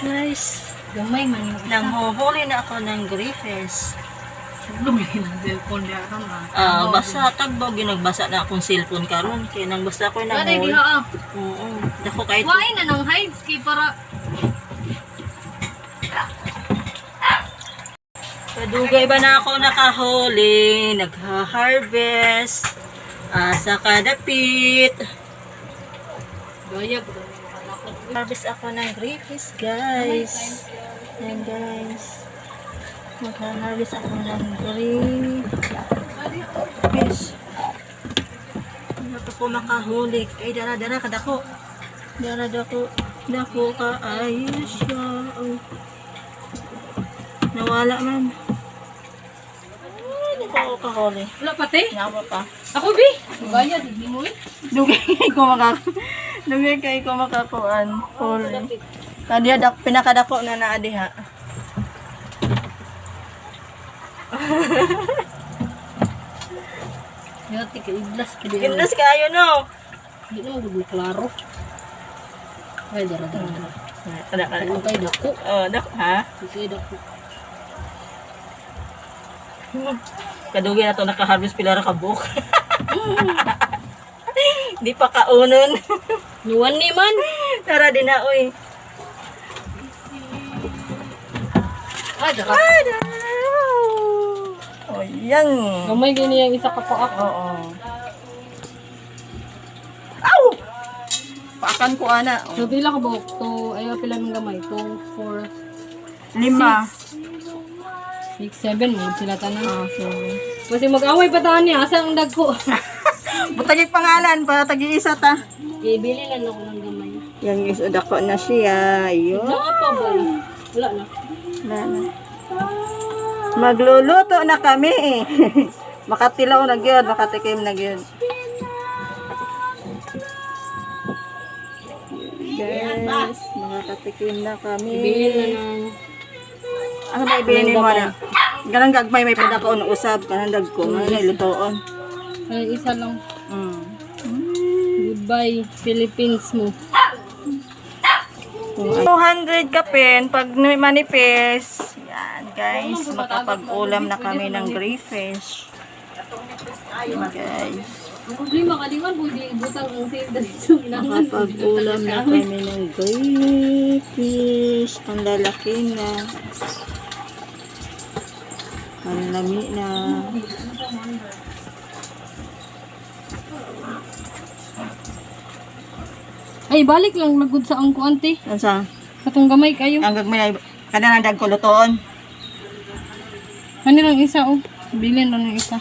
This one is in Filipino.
Guys, Gamay man yung isa. nanghuhuli na ako ng griffes. Lumihin ang cellphone niya ron Basa tagbo ginagbasa na akong cellphone karon kay nang basta ko na Aday, hole. diha Oo. Dako kay Wain na ng hides kay para... Kadugay ba na ako nakahuli, nagha-harvest sa kadapit. Gaya po. Harvest ako ng griffes, guys. Ayan, guys. Magha-harvest ako ng griffes. Ano ko makahuli? Kay dara-dara kadako. Dara-dako. Dako ka. Ayos siya. Oh. Nawala man. Ay, hindi ko kahuli. Wala pati? Nawa pa. Ako, Bi. Gaya, di mo eh. Dugay kay ko makakuan. Huli. Kadiya pinakadako na naa diha. Yati ka iglas. Gindas kayo no. Hindi na magiging klaro. Ay, dara-dara. Kada Ano kayo dako? Oh, dak ha. Sige dako. Kadugay na to naka-harvest pila ra ka buok. Di pa kaunon. Nuwan ni man. Tara din na oy. Ay, dara. Oh, yan. Gamay gani yung isa ka pa ako. Oo. Aw! Paakan ko ana. So, pila ka buhok? Ayaw pila ng gamay. 2, 4, 5. 6, 7. May sila tanan. Okay. Kasi mag-away pa tahan niya. Asa ang dagko? Butagig pangalan para tagi isa ta. Ibili lang ako ng gamay. Yang isod ako na siya. Ayun. Wala pa ba? Wala na. Wala na. Magluluto na kami eh. Makatilaw na gyud, makatikim na gyud. Guys, makatikim na kami. Ibili na ng... Ano ba ibili mo na? Ganang gagmay may padakaon usab kanang dagko nga lutoon. Ay, isa lang. Mm. Goodbye, Philippines mo. 200 ka pen pag manipis. Yan guys, makapag-ulam na kami ng griffes. Yan guys. Ang problema kaliwan po, di butang ang save dito. Makapag-ulam na kami ng griffes. Ang lalaki na. Ang lami na. Ay, balik lang lagod sa ang kuante. Ano sa? Katong gamay kayo. Ang gagmay kada nang dagko lutoon. Ano lang isa oh. Bilin lang ng isa.